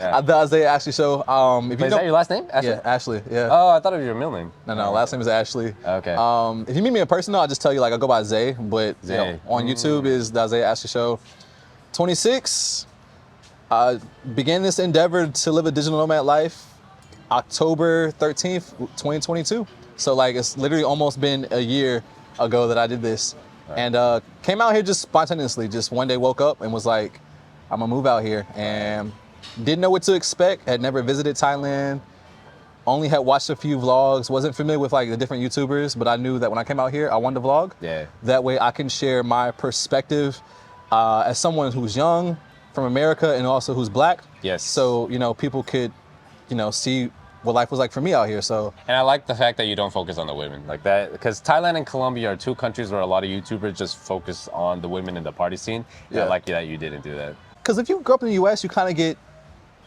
The Isaiah Ashley Show. If you Is that your last name? Ashley? Yeah, Ashley. Yeah. Oh, I thought it was your middle name. No. Last name is Ashley. Okay. If you meet me in person, though, I'll just tell you, like, I go by Zay, but Zay. you know, on YouTube is the Isaiah Ashley Show. 26. Began this endeavor to live a digital nomad life October 13th, 2022. So, like, it's literally almost been a year ago that I did this. Right. And came out here just spontaneously. Just one day woke up and was like, I'm gonna move out here. And didn't know what to expect. Had never visited Thailand. Only had watched a few vlogs. Wasn't familiar with, like, the different YouTubers, but I knew that when I came out here, I wanted to vlog. Yeah. That way I can share my perspective as someone who's young, from America, and also who's black. Yes. So, you know, people could, you know, see what life was like for me out here. So. And I like the fact that you don't focus on the women like that, because Thailand and Colombia are two countries where a lot of YouTubers just focus on the women in the party scene. Yeah. I like that you didn't do that. Because if you grew up in the U.S., you kind of get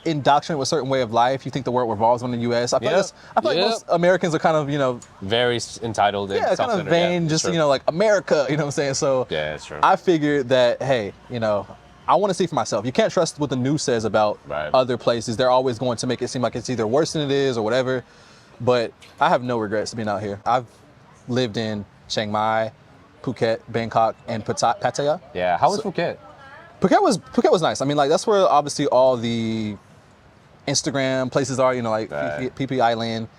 indoctrinated with a certain way of life. You think the world revolves around the U.S. I feel like most Americans are kind of, you know, very entitled. And kind of vain, just, you know, like America, you know what I'm saying? So yeah, that's true. I figured that, hey, you know, I want to see for myself. You can't trust what the news says about other places. They're always going to make it seem like it's either worse than it is or whatever. But I have no regrets being out here. I've lived in Chiang Mai, Phuket, Bangkok, and Pattaya. Yeah, how was Phuket? Phuket was nice. I mean, like, that's where obviously all the Instagram places are, you know, like Phi Phi Island,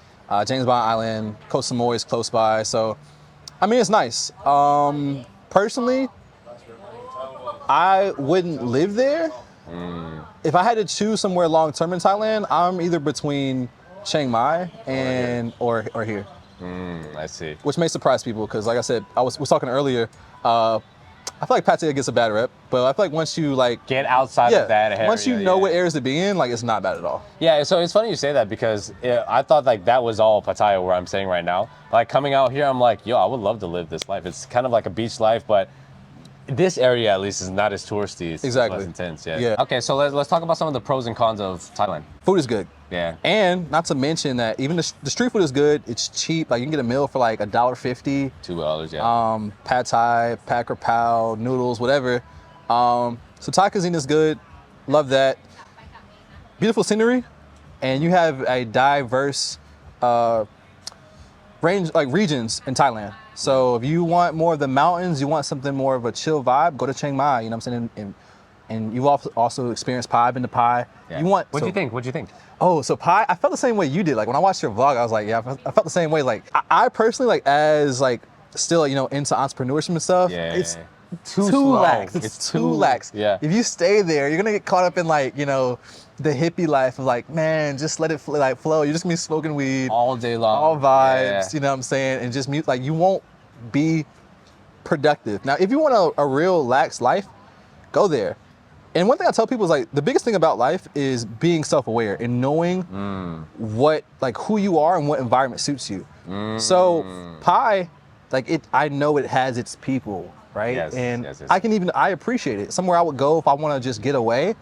James Bond Island, Koh Samui is close by. So, I mean, it's nice. Personally, I wouldn't live there. If I had to choose somewhere long term in Thailand, I'm either between Chiang Mai and or here. I see. Which may surprise people because, like I said, I was talking earlier. I feel like Pattaya gets a bad rep, but I feel like once you like get outside of that area, once you know what areas to be in, like, it's not bad at all. Yeah, so it's funny you say that because I thought like that was all Pattaya where I'm staying right now. Like coming out here, I'm like, yo, I would love to live this life. It's kind of like a beach life, but this area at least is not as touristy. It's exactly. less intense. Yeah. Okay, so let's talk about some of the pros and cons of Thailand. Food is good. Yeah. And not to mention that even the street food is good. It's cheap. Like, you can get a meal for like $1.50. $2, yeah. Pad Thai, Pak or Pao, noodles, whatever. So Thai cuisine is good. Love that. Beautiful scenery, and you have a diverse range, like, regions in Thailand. So if you want more of the mountains, you want something more of a chill vibe, go to Chiang Mai. You know what I'm saying? And you've also experienced Pai, been to Pai. Yeah. What'd you think? Oh, so Pai, I felt the same way you did. Like, when I watched your vlog, I was like, yeah, I felt the same way. Like, I personally, like, as like still, you know, into entrepreneurship and stuff, it's too lax. It's too lax. Yeah. If you stay there, you're gonna get caught up in, like, you know, the hippie life of, like, man, just let it flow. You're just gonna be smoking weed all day long, all vibes. You know what I'm saying? And just mute. Like, you won't be productive. Now, if you want a real lax life, go there. And one thing I tell people is, like, the biggest thing about life is being self-aware and knowing what, like, who you are and what environment suits you. So Pai, like, I know it has its people, right? Yes, I appreciate it. Somewhere I would go if I want to just get away,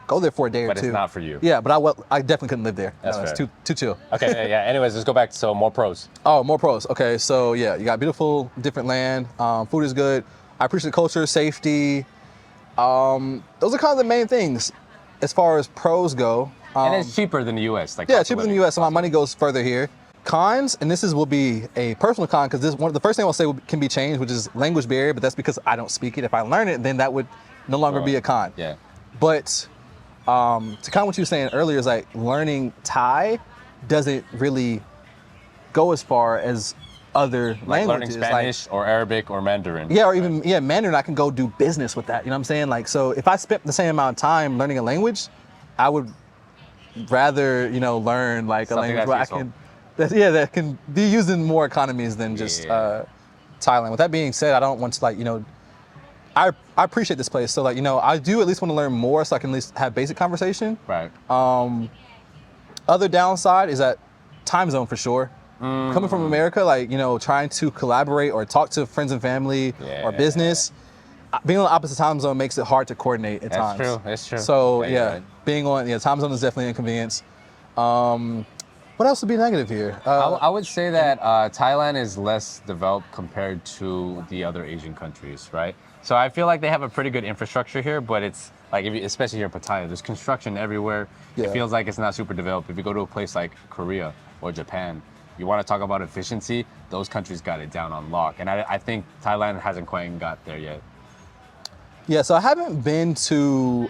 go there for a day or two. But it's not for you. Yeah, but I definitely couldn't live there. That's fair. It's too chill. Okay, yeah. Anyways, let's go back to more pros. Oh, more pros. Okay, so yeah, you got beautiful, different land. Food is good. I appreciate the culture, safety. Those are kind of the main things as far as pros go. And it's cheaper than the U.S. Like, yeah, cheaper than the U.S. So my money goes further here. Cons, and will be a personal con, because the first thing I'll say can be changed, which is language barrier, but that's because I don't speak it. If I learn it, then that would no longer be a con. Yeah. But to kind of what you were saying earlier is, like, learning Thai doesn't really go as far as other languages. Learning Spanish, like, or Arabic or Mandarin. Yeah, or even Mandarin. I can go do business with that. You know what I'm saying? Like, so if I spent the same amount of time learning a language, I would rather, you know, learn like a language where I can, that can be used in more economies than just Thailand. With that being said, I don't want to, like, you know, I appreciate this place. So, like, you know, I do at least want to learn more so I can at least have basic conversation. Right. Other downside is that time zone for sure. Coming from America, like, you know, trying to collaborate or talk to friends and family or business, being on the opposite time zone makes it hard to coordinate at times. That's true. So being on time zone is definitely an inconvenience. What else would be negative here? I would say that Thailand is less developed compared to the other Asian countries, right? So I feel like they have a pretty good infrastructure here, but it's like especially here in Pattaya, there's construction everywhere. Yeah. It feels like it's not super developed. If you go to a place like Korea or Japan, you want to talk about efficiency, those countries got it down on lock. And I think Thailand hasn't quite got there yet. Yeah, so I haven't been to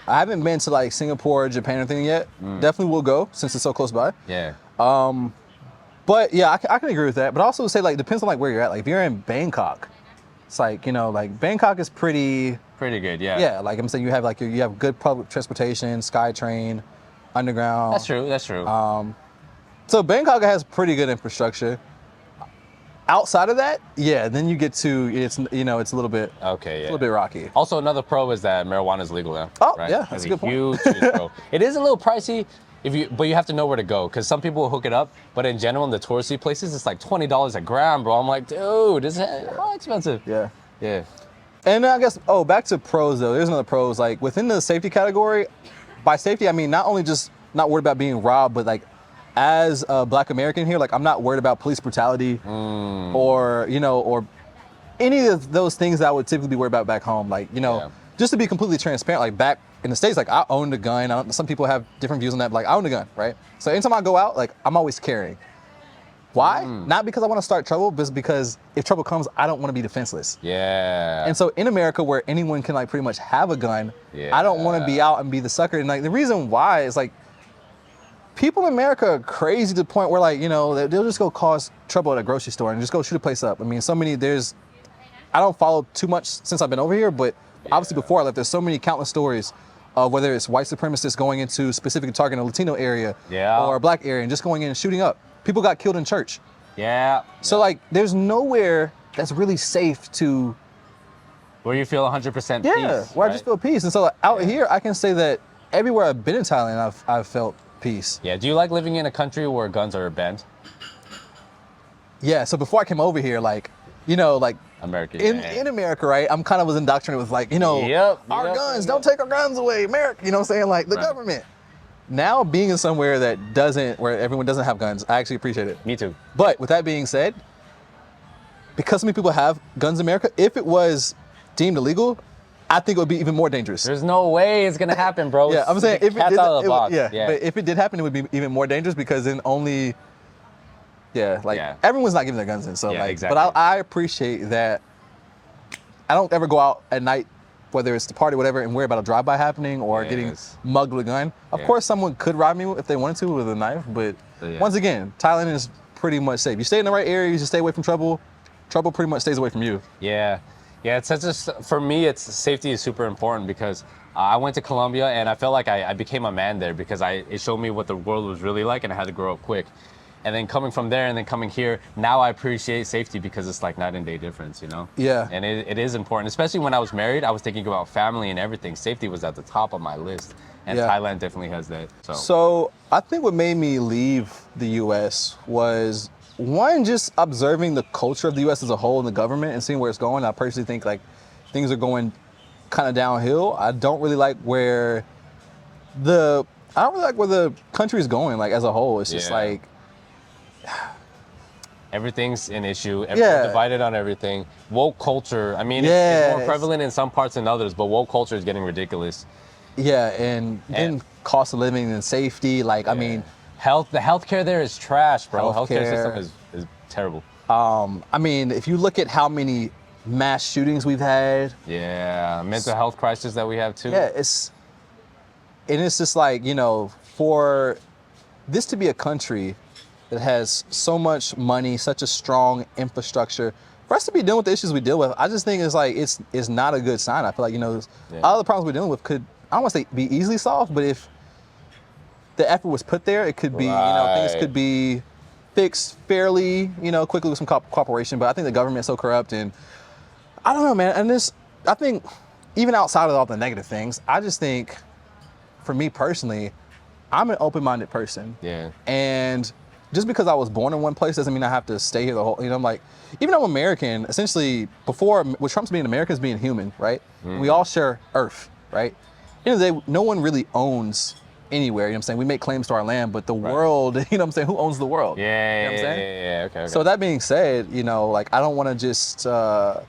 like Singapore or Japan or anything yet. Definitely will go since it's so close by. Yeah. But yeah, I can agree with that. But I also say like depends on like where you're at. Like if you're in Bangkok, it's like, you know, like Bangkok is pretty good, yeah. Yeah, like I'm saying, you have good public transportation, SkyTrain, underground. That's true. So Bangkok has pretty good infrastructure. Outside of that, yeah, then you get to it's a little bit Okay, yeah. It's a little bit rocky. Also, another pro is that marijuana is legal now. Oh, right? yeah, that's a good point. Huge pro. It is a little pricey, but you have to know where to go, because some people will hook it up. But in general, in the touristy places, it's like $20 a gram, bro. I'm like, dude, this is how expensive. Yeah. Yeah. And I guess, back to pros though. There's another pros. Like within the safety category, by safety I mean not only just not worried about being robbed, but like as a Black American here, like I'm not worried about police brutality or any of those things that I would typically be worried about back home. Like, just to be completely transparent, like back in the States, like I owned a gun. Some people have different views on that, but like I own a gun, right? So anytime I go out, like I'm always carrying. Why? Not because I want to start trouble, but because if trouble comes, I don't want to be defenseless. Yeah. And so in America, where anyone can like pretty much have a gun, I don't want to be out and be the sucker. And like the reason why is like people in America are crazy to the point where like, they'll just go cause trouble at a grocery store and just go shoot a place up. I mean, I don't follow too much since I've been over here, but obviously before I left, there's so many countless stories of whether it's white supremacists going into specific targeting a Latino area or a Black area and just going in and shooting up. People got killed in church. Yeah. So like, there's nowhere that's really safe to. Where you feel 100% peace. Yeah, where I just feel peace. And so like, out here, I can say that everywhere I've been in Thailand, I've felt peace. Yeah. Do you like living in a country where guns are banned? Yeah. So before I came over here, like, America. In America, right? I'm kind of was indoctrinated with like, our guns, don't take our guns away, America. You know what I'm saying? Like the government. Now being in somewhere where everyone doesn't have guns, I actually appreciate it. Me too. But with that being said, because so many people have guns in America, if it was deemed illegal, I think it would be even more dangerous. There's no way it's gonna happen, bro. Yeah, I'm saying if it did, out of the box. But if it did happen, it would be even more dangerous because then everyone's not giving their guns in. So exactly. But I appreciate that. I don't ever go out at night, whether it's the party, whatever, and worry about a drive-by happening or getting mugged with a gun. Of course, someone could rob me if they wanted to with a knife, but once again, Thailand is pretty much safe. You stay in the right areas, you stay away from trouble. Trouble pretty much stays away from you. Yeah. It's for me, safety is super important because I went to Colombia and I felt like I became a man there because it showed me what the world was really like and I had to grow up quick. And then coming from there and then coming here, now I appreciate safety because it's like night and day difference, Yeah. And it is important, especially when I was married, I was thinking about family and everything. Safety was at the top of my list. And Thailand definitely has that. So I think what made me leave the U.S. was, one, just observing the culture of the U.S. as a whole and the government and seeing where it's going. I personally think like things are going kind of downhill. I don't really like where the country is going, like as a whole. It's just like, everything's an issue. Everyone's divided on everything. Woke culture, I mean, it's more prevalent in some parts than others, but woke culture is getting ridiculous. Yeah, and then cost of living and safety, like, I mean... The healthcare there is trash, bro. Healthcare system is terrible. I mean, if you look at how many mass shootings we've had... Yeah, mental health crisis that we have too. Yeah, it's just like, for this to be a country that has so much money, such a strong infrastructure, for us to be dealing with the issues we deal with, I just think it's like it's not a good sign. I feel like, all the problems we're dealing with could, I don't want to say be easily solved, but if the effort was put there, it could be, things could be fixed fairly, quickly with some cooperation. But I think the government's so corrupt, and I don't know, man. And I think even outside of all the negative things, I just think, for me personally, I'm an open-minded person. Yeah. And just because I was born in one place doesn't mean I have to stay here the whole, I'm like, even though I'm American, essentially before, what Trump's being American is being human, right? We all share Earth, right? At the end of the day, no one really owns anywhere, I'm saying? We make claims to our land, but the world, I'm saying? Who owns the world? Yeah, Yeah, okay. So that being said, like I don't want to just, I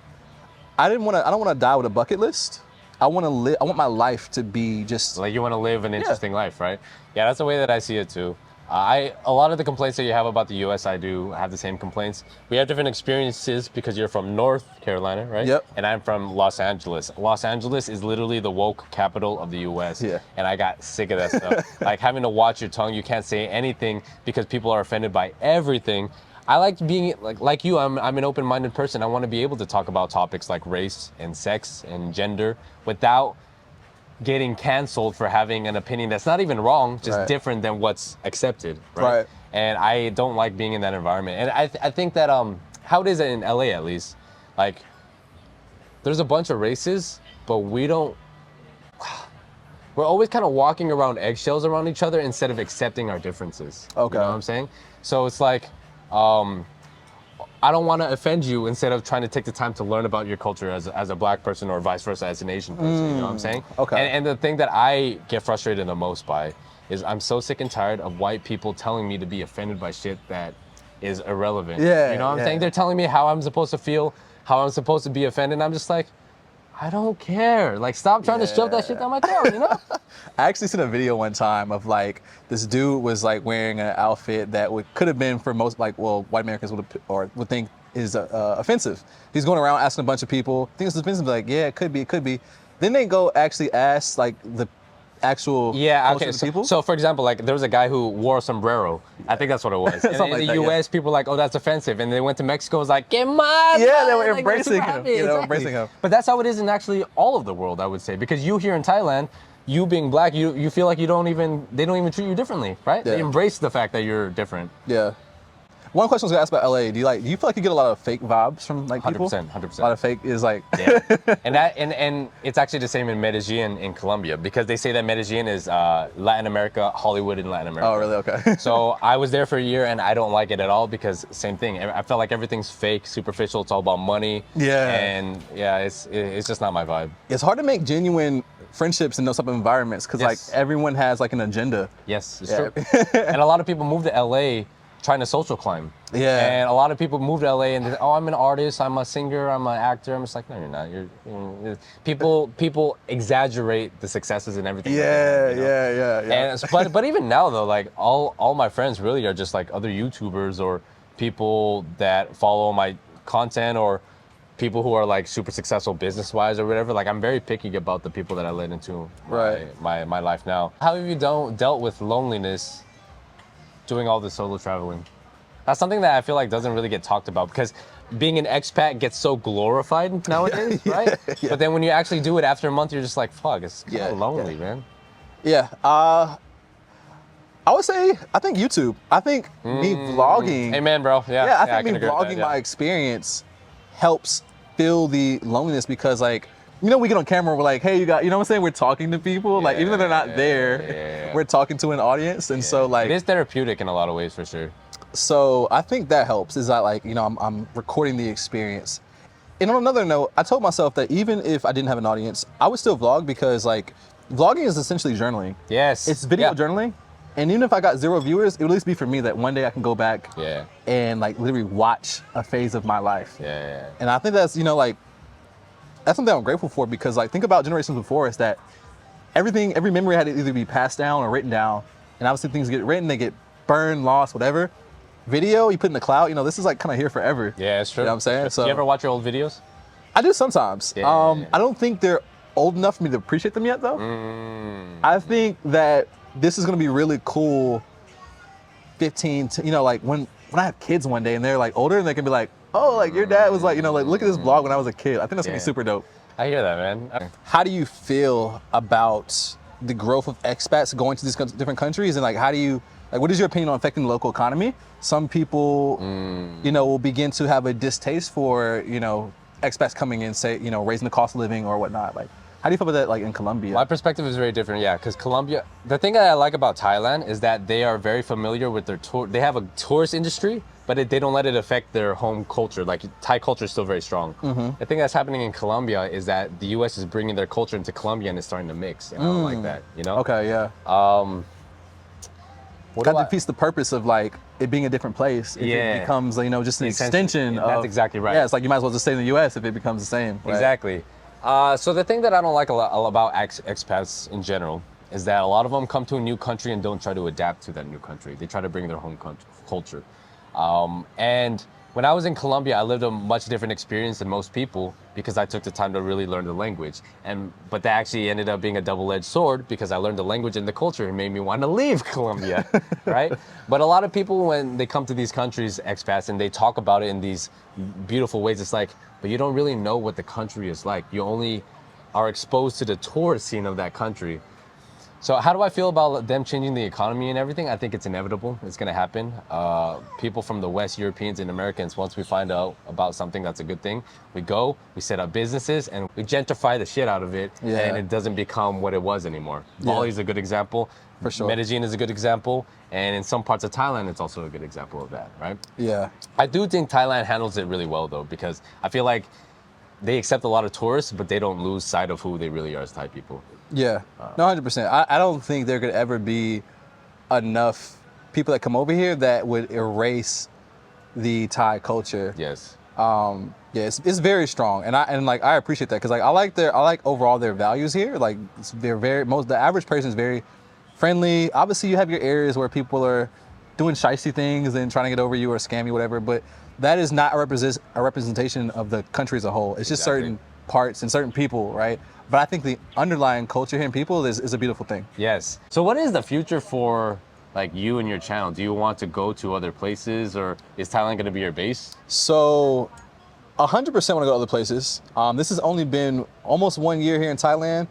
don't want to die with a bucket list. I want to live. I want my life to be just Like you want to live an interesting life, right? Yeah, that's the way that I see it too. A lot of the complaints that you have about the U.S., I do have the same complaints. We have different experiences because you're from North Carolina, right? Yep. And I'm from Los Angeles. Los Angeles is literally the woke capital of the U.S. Yeah. And I got sick of that stuff. Like having to watch your tongue, you can't say anything because people are offended by everything. I like being like you. I'm an open-minded person. I want to be able to talk about topics like race and sex and gender without getting canceled for having an opinion that's not even wrong, just Right. different than what's accepted, right? Right. And I don't like being in that environment. And I think that how it is in LA at least, like there's a bunch of races, but we're always kind of walking around eggshells around each other instead of accepting our differences. Okay. You know what I'm saying? So it's like I don't want to offend you instead of trying to take the time to learn about your culture as a black person or vice versa as an Asian person. You know what I'm saying? Okay. And the thing that I get frustrated the most by is I'm so sick and tired of white people telling me to be offended by shit that is irrelevant. Yeah, You know what I'm yeah. saying? They're telling me how I'm supposed to feel, how I'm supposed to be offended. And I'm just like, I don't care. Like, stop trying to shove that shit down my throat, you know? I actually seen a video one time of like this dude was like wearing an outfit that could have been for most like white Americans would think is offensive. He's going around asking a bunch of people, think it's offensive. Like, yeah, it could be. Then they go actually ask like the actual Yeah, culture okay. of the people. So, for example, like there was a guy who wore a sombrero. I think that's what it was. And Something in like the that, yeah. US, people were like, oh, that's offensive. And they went to Mexico, it was like, get mad. Yeah, they man." were Like, embracing super him. happy. You know, Exactly. embracing him. But that's how it is in actually all of the world, I would say. Because you here in Thailand, you being black, you feel like they don't even treat you differently, right? They Yeah. embrace the fact that you're different. Yeah. One question I was gonna ask about LA. Do you feel like you get a lot of fake vibes from like people? 100%. A lot of fake is like Yeah, and it's actually the same in Medellín in Colombia because they say that Medellín is Latin America, Hollywood in Latin America. Oh, really? Okay. So I was there for a year and I don't like it at all because same thing. I felt like everything's fake, superficial. It's all about money. Yeah. And yeah, it's just not my vibe. It's hard to make genuine friendships in those type of environments because Yes. like everyone has like an agenda. Yes, it's Yeah. true. And a lot of people move to LA trying to social climb. Yeah. And a lot of people move to LA and they're, oh, I'm an artist, I'm a singer, I'm an actor. I'm just like, no, you're not. People exaggerate the successes and everything. Yeah, like that, you know? yeah. But even now though, like all my friends really are just like other YouTubers or people that follow my content or people who are like super successful business wise or whatever. Like I'm very picky about the people that I let into my life now. How have you dealt with loneliness doing all this solo traveling? That's something that I feel like doesn't really get talked about because being an expat gets so glorified nowadays, right? Yeah. But then when you actually do it after a month, you're just like, fuck, it's kind Yeah, of lonely, yeah. man. Yeah. I would say I think YouTube. I think me vlogging. Amen, bro. Yeah, Yeah, I I think can me agree with that, vlogging yeah. my experience helps fill the loneliness because like we get on camera, we're like, hey, you know what I'm saying? We're talking to people, like even though they're not there, yeah. we're talking to an audience, and so like It is therapeutic in a lot of ways for sure. so I think that helps. Is that like I'm recording the experience. And on another note, I told myself that even if I didn't have an audience, I would still vlog because like vlogging is essentially journaling. Yes. It's video Yeah. journaling. And even if I got 0 viewers, it would at least be for me that one day I can go back Yeah. and like literally watch a phase of my life. Yeah. And I think that's, like, that's something I'm grateful for because like think about generations before us that every memory had to either be passed down or written down. And obviously things get written, they get burned, lost, whatever. Video, you put in the cloud, this is like kind of here forever. Yeah, it's true. You know what I'm saying? So, you ever watch your old videos? I do sometimes. Yeah. I don't think they're old enough for me to appreciate them yet though. I think that this is gonna be really cool 15 to, like when I have kids one day and they're like older and they can be like, oh, like your dad was like, like look at this vlog when I was a kid. I think that's gonna be super dope. I hear that, man. How do you feel about the growth of expats going to these different countries and like what is your opinion on affecting the local economy? Some people, will begin to have a distaste for, expats coming in, say, raising the cost of living or whatnot. Like, how do you feel about that, like in Colombia? My perspective is very different, yeah, because Colombia, the thing that I like about Thailand is that they are very familiar with their tour. They have a tourist industry, but they don't let it affect their home culture. Like Thai culture is still very strong. The thing that's happening in Colombia is that the U.S. is bringing their culture into Colombia and it's starting to mix. And I don't like that, Okay, yeah. That defeats the purpose of like it being a different place. If it becomes, just an extension of. That's exactly right. Yeah, it's like you might as well just stay in the U.S. if it becomes the same. Right? Exactly. So the thing that I don't like a lot about expats in general is that a lot of them come to a new country and don't try to adapt to that new country. They try to bring their home culture. And when I was in Colombia, I lived a much different experience than most people because I took the time to really learn the language. But that actually ended up being a double-edged sword because I learned the language and the culture and made me want to leave Colombia, right? But a lot of people, when they come to these countries, expats, and they talk about it in these beautiful ways, it's like, but you don't really know what the country is like. You only are exposed to the tourist scene of that country. So how do I feel about them changing the economy and everything? I think it's inevitable. It's going to happen. People from the West, Europeans and Americans, once we find out about something that's a good thing, we go, we set up businesses, and we gentrify the shit out of it, and it doesn't become what it was anymore. Bali is a good example. For sure. Medellín is a good example. And in some parts of Thailand, it's also a good example of that, right? Yeah. I do think Thailand handles it really well, though, because I feel like they accept a lot of tourists, but they don't lose sight of who they really are as Thai people. Yeah, no, 100%. I don't think there could ever be enough people that come over here that would erase the Thai culture. Yes. Yeah, it's very strong, and I appreciate that because I like overall their values here. Like the average person is very friendly. Obviously, you have your areas where people are doing shicey things and trying to get over you or scam you, whatever. But that is not a representation of the country as a whole. It's just certain parts and certain people, right? But I think the underlying culture here and people is a beautiful thing. Yes. So what is the future for like you and your channel? Do you want to go to other places, or is Thailand going to be your base? So 100% want to go to other places. This has only been almost 1 year here in Thailand.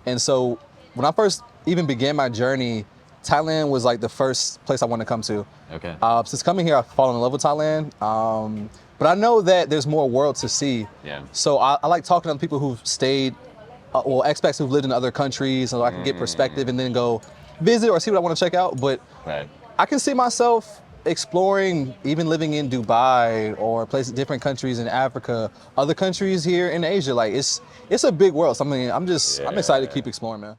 And so when I first even began my journey, Thailand was like the first place I wanted to come to. Okay. Since coming here, I've fallen in love with Thailand. But I know that there's more world to see. Yeah. So I like talking to people who've stayed, expats who've lived in other countries, so I can get perspective and then go visit or see what I want to check out. But I can see myself exploring, even living in Dubai or different countries in Africa, other countries here in Asia. Like it's a big world. So I'm excited to keep exploring, man.